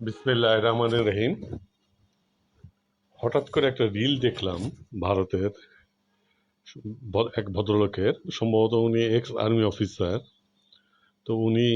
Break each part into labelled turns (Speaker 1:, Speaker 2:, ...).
Speaker 1: বিসমিল্লাহির রহমানির রহিম। হঠাৎ করে একটা রিল দেখলাম ভারতের এক ভদ্রলোকের, সম্ভবত উনি এক্স আর্মি অফিসার। তো উনি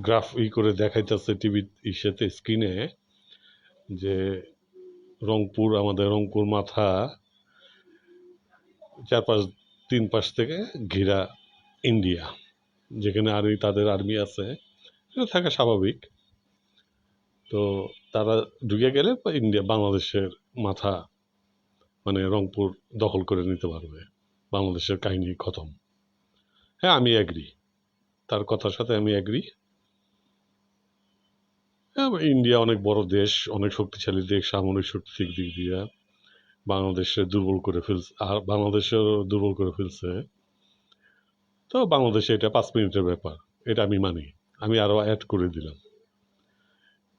Speaker 1: গ্রাফ করে দেখাইতেছে টিভি ইসেতে স্ক্রিনে যে আমাদের রংপুর মাথা চারপাশ তিন পাশ থেকে ঘেরা ইন্ডিয়া, যেখানে তাদের আর্মি আছে, এটা থাকা স্বাভাবিক। তো তারা ঢুকে গেলে ইন্ডিয়া বাংলাদেশের মাথা মানে রংপুর দখল করে নিতে পারবে, বাংলাদেশের কাহিনী খতম। হ্যাঁ, আমি অ্যাগ্রি, তার কথার সাথে আমি অ্যাগ্রি। হ্যাঁ, ইন্ডিয়া অনেক বড় দেশ, অনেক শক্তিশালী দেশ, সামরিক শক্তির দিক দিয়ে বাংলাদেশে দুর্বল করে ফেলছে, আর বাংলাদেশেও দুর্বল করে ফেলছে। তো বাংলাদেশে এটা 5 মিনিটের ব্যাপার, এটা আমি মানি, আমি আরো অ্যাড করে দিলাম।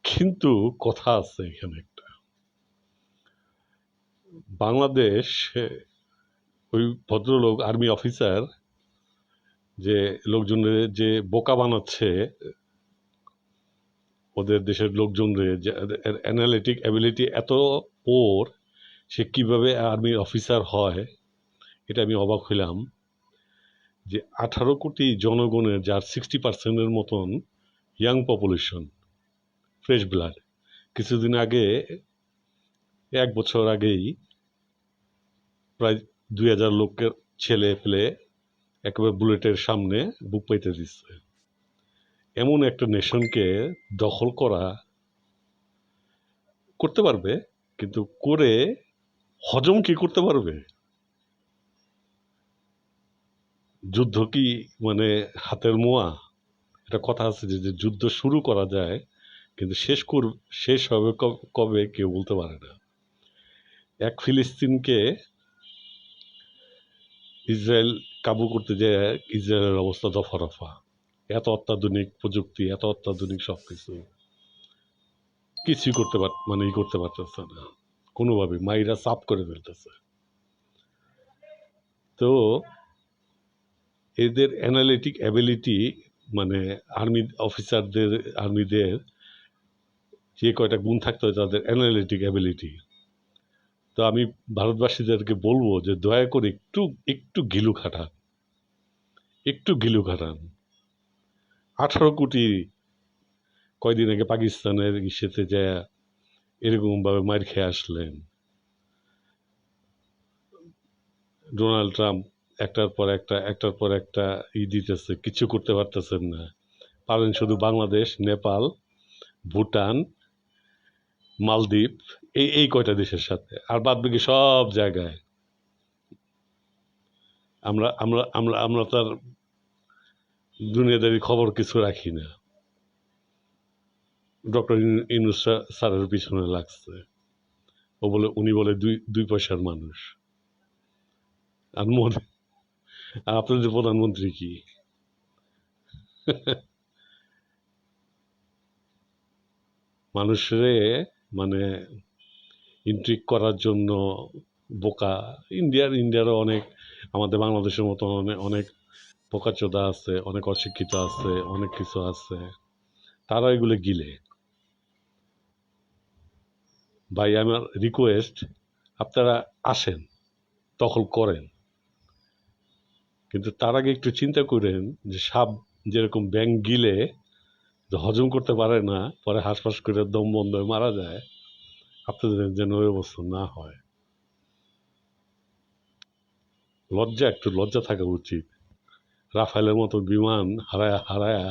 Speaker 1: কিন্তু কথা আছে এখানে একটা, বাংলাদেশ, ওই ভদ্রলোক আর্মি অফিসার যে লোকজনের যে বোকা বানাচ্ছে, ওদের দেশের লোকজনরে, যে অ্যানালিটিক অ্যাবিলিটি এত ওর, সে কিভাবে আর্মি অফিসার হয়, এটা আমি অবাক হইলাম। যে 18 কোটি জনগণের, যার 60% মতন ইয়াং পপুলেশন, ফ্রেশ ব্লাড। কিছুদিন আগে, 1 বছর আগেই প্রায় 2000 লোকের ছেলে পেলে একেবারে বুলেটের সামনে বুক পাইতে দিচ্ছে। এমন একটা নেশনকে দখল করতে পারবে, কিন্তু করে হজম কি করতে পারবে? যুদ্ধ কি মানে হাতের মোয়া? একটা কথা আছে যে যুদ্ধ শুরু করা যায়, কিন্তু শেষ হবে কবে কেউ বলতে পারে না। এক ফিলিস্তিনকে ইসরায়েল কাবু করতে যায়, ইসরায়েলের অবস্থা দফা রফা। এত অত্যাধুনিক প্রযুক্তি, এত অত্যাধুনিক সবকিছু, কিছুই করতে পারতেছে না কোনোভাবে, মাইরা সাফ করে ফেলতেছে। তো এদের অ্যানালিটিক অ্যাবিলিটি, মানে আর্মিদের যে কয়টা গুণ থাকতে হয় তাদের অ্যানালিটিক অ্যাবিলিটি। তো আমি ভারতবাসীদেরকে বলবো যে দয়া করে একটু একটু ঘিলু খাটান। 18 কোটি, কয়দিন আগে পাকিস্তানের ইসেতে যায় এরকম ভাবে মার খেয়ে আসলেন। ডোনাল্ড ট্রাম্প একটার পর একটা দিতেছে, কিছু করতে পারতেছেন না। পারেন শুধু বাংলাদেশ, নেপাল, ভুটান, মালদ্বীপ, এই কয়টা দেশের সাথে, আর বাদ বাকি সব জায়গায় আমরা আমরা আমরা আমরা তার দুনিয়াদারি খবর কিছু রাখি না। ডক্টর ইউনূস স্যারের পিছনে লাগছে। উনি বলে দুই দুই পয়সার মানুষ। আর আপনাদের প্রধানমন্ত্রী কি? মানুষরে মানে ইন্ট্রিক করার জন্য বোকা। ইন্ডিয়ারও অনেক, আমাদের বাংলাদেশের মতো অনেক অনেক বোকাচোদা আছে, অনেক অশিক্ষিত আছে, অনেক কিছু আছে, তারা এগুলো গিলে। ভাই, আমার রিকোয়েস্ট, আপনারা আসেন, দখল করেন, কিন্তু তার আগে একটু চিন্তা করেন যে সাপ যেরকম ব্যাঙ গিলে হজম করতে পারে না, পরে হাঁসফাঁস করে দম বন্ধ হয়ে মারা যায়, আপনাদের যেন ওই অবস্থা না হয়। একটু লজ্জা থাকা উচিত। রাফায়েলের মতো বিমান হারায়া হারায়া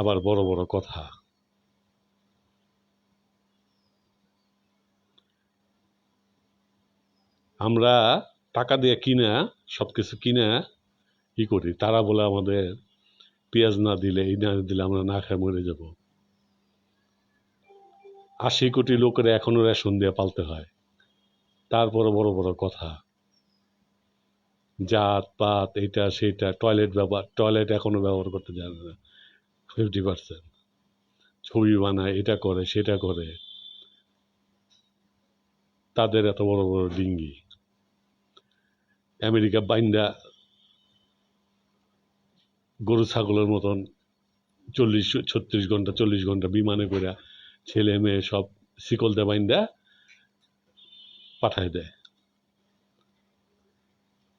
Speaker 1: আবার বড় বড় কথা। আমরা টাকা দিয়ে কিনা, সবকিছু কিনা করি, তারা বলে আমাদের পেঁয়াজ না দিলে, এই না দিলে আমরা না খেয়ে মরে যাব। 80 কোটি লোকের এখনো রেশন দিয়ে পালতে হয়, তারপরে বড় বড় কথা, জাত পাত, এটা সেটা, টয়লেট এখনো ব্যবহার করতে জানে না 50%। ছবি বানায়, এটা করে সেটা করে, তাদের এত বড় বড় ডিঙ্গি। আমেরিকা বাইন্দা গরু ছাগলের মতন 36-36 ঘন্টা 40 ঘন্টা বিমানে করে ছেলে মেয়ে সব শিকল দিয়ে বাইন্দা পাঠায় দেয়।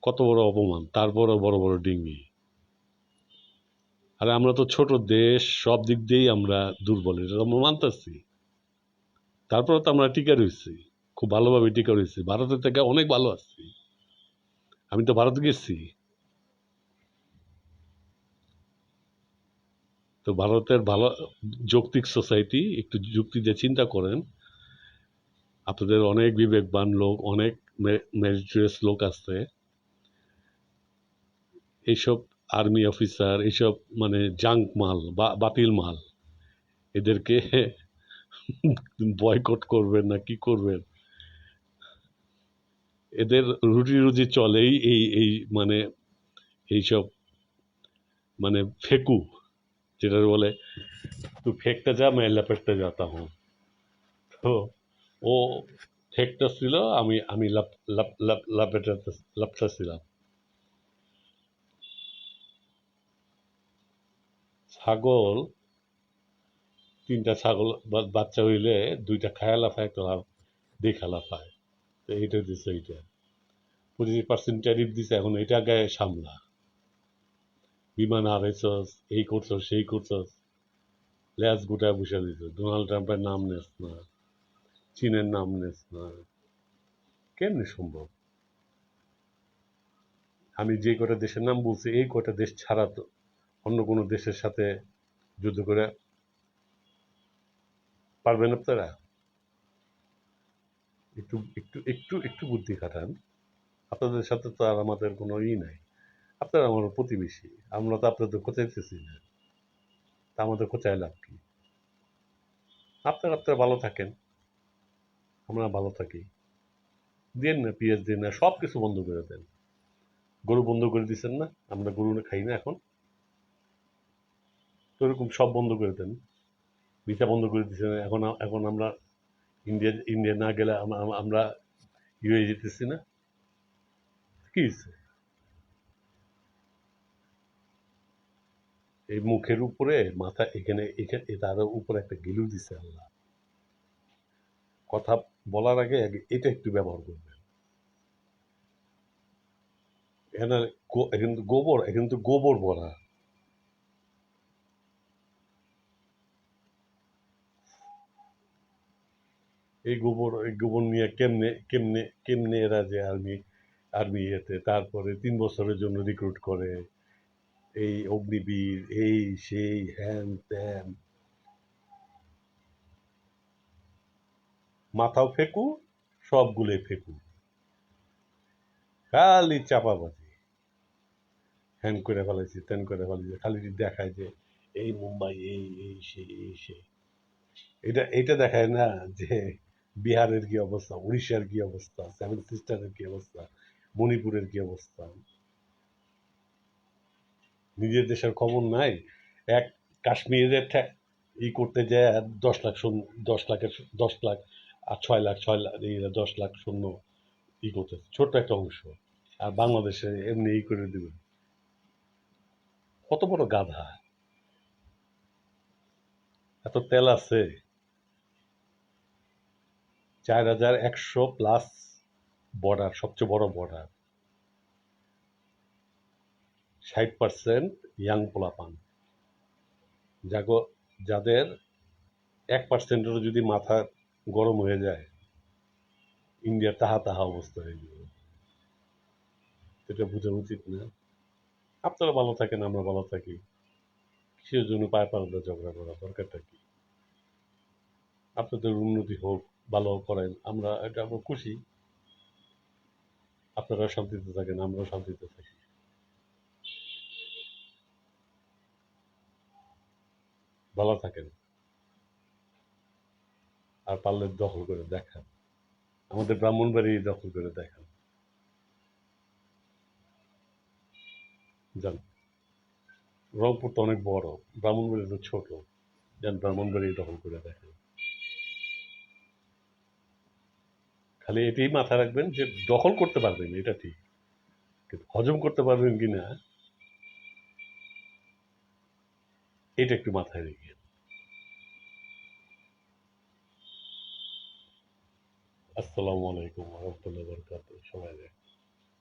Speaker 1: কত বড় অপমান, তারপরও বড় বড় ডিঙ্গি। আরে আমরা তো ছোট দেশ, সব দিক দিয়েই আমরা দুর্বল, এটা তো আমরা মানতেছি। তারপরে তো আমরা টিকা রয়েছি, খুব ভালোভাবে টিকা রয়েছি, ভারতের থেকে অনেক ভালো আছি। আমি তো ভারত গেছি। তো ভারতের ভালো যৌক্তিক সোসাইটি, একটু যুক্তি দিয়ে চিন্তা করেন। আপনাদের অনেক বিবেকবান লোক, অনেক মেরিটোরিয়াস লোক আছে। এইসব আর্মি অফিসার, এইসব মানে জাঙ্ক মাল বা বাতিল মাল, এদেরকে বয়কট করবেন না কি করবেন? এদের রুটি রুজি চলেই এই এই মানে এইসব মানে ফেকু, যেটা বলে তুই ফেকতে যা मैं लपेटते जाता हूँ। তো ও ফেকটা ছিল, আমি আমি লাপ লাপ লাপ লাপেটাতে লাপটাছিলাম। ছাগল, 3টা ছাগল বাচ্চা হইলে 2টা খায়া লাফায়, একটা দেখা লাফায়। তো এইটা দিছে, এইটা 25% ট্যারিফ দিছে, এখন এটা গায়ে সামলা। বিমান হারাইছস, এই করছস সেই করছস, লেজ গুটায় বসে দিছ, ডোনাল্ড ট্রাম্পের নাম নেস না, চীনের নাম নেস না, কেমনে সম্ভব? আমি যে কটা দেশের নাম বলছি, এই কটা দেশ ছাড়া তো অন্য কোনো দেশের সাথে যুদ্ধ করে পারবেন আপনারা? একটু একটু একটু একটু বুদ্ধি খাটান। আপনাদের সাথে তো আর আমাদের কোনো নাই। আপনারা আমার প্রতিবেশী, আমরা তো আপনাদের খোঁচাইতেছি না, তা আমাদের খোঁচায় লাভ কি? আপনারা ভালো থাকেন, আমরা ভালো থাকি। দেন না, পিঁয়াজ দেন না, সব কিছু বন্ধ করে দেন। গরু বন্ধ করে দিচ্ছেন না, আমরা গরু খাই না এখন। তো এরকম সব বন্ধ করে দেন। ভিসা বন্ধ করে দিচ্ছেন, এখন এখন আমরা ইন্ডিয়া ইন্ডিয়া না গেলে আমরা হয়ে যেতেছি না। কি হয়েছে? এই মুখের উপরে মাথা, এখানে এখানে তার উপরে একটা গিলু দিছে আল্লাহ। কথা বলার আগে আগে এটা একটু ব্যবহার করবেন। এখানে এখানে তো গোবর, এখানে তো গোবর ভরা। এই গোবর নিয়ে কেমনে কেমনে কেমনে এরা যে আর্মি আর্মি ইয়েতে তারপরে 3 বছরের জন্য রিক্রুট করে, এই অগ্নিবীর, এই সেই হ্যান ত্যান, মাথাও ফেকু, সবগুলোই ফেকু, খালি চাপাবাজি। হ্যান করে ফেলাইছি, ত্যান করে ফেলাইছি, খালি দেখায় যে এই মুম্বাই, এই এই সেই এই সেই। এটা এটা দেখায় না যে বিহারের কি অবস্থা, উড়িষ্যার কি অবস্থা, সেভেন সিস্টারের কি অবস্থা, মণিপুরের কি অবস্থা। নিজের দেশের খবর নাই। এক কাশ্মীরের করতে যায় 10 লাখ সৈন্য, 10 লাখের 10 লাখ আর 6 লাখ 6 লাখ 10 লাখ সৈন্য করতে, ছোট্ট একটা অংশ। আর বাংলাদেশে এমনি করে দিবে। কত বড় গাধা! এত তেল আছে। 4100+ বর্ডার, সবচেয়ে বড় বর্ডার। 60% ইয়াং পোলাপান, যাগো যাদের 1%-এরও যদি মাথা গরম হয়ে যায়, ইন্ডিয়ার তাহা তাহা অবস্থা হয়ে যাবে। এটা বোঝা উচিত না? আপনারা ভালো থাকেন, আমরা ভালো থাকি। কিসের জন্য পায়ে পাল্লা ঝগড়া করা, দরকারটা কি? আপনাদের উন্নতি হোক, ভালো করেন, আমরা খুশি। আপনারা শান্তিতে থাকেন, আমরাও শান্তিতে থাকি। ভালো থাকেন। আর পারলে দখল করে দেখান, আমাদের ব্রাহ্মণবাড়ি দখল করে দেখান। যান, রংপুর তো অনেক বড়, ব্রাহ্মণবাড়ি তো ছোট। যান, ব্রাহ্মণবাড়ি দখল করে দেখেন। খালি এটাই মাথায় রাখবেন যে দখল করতে পারবেন, এটা ঠিক, কিন্তু হজম করতে পারবেন কিনা এটা একটু মাথায় রেখে। আসসালামু আলাইকুম ওয়া রাহমাতুল্লাহি ওয়া বারাকাতুহু সবাই।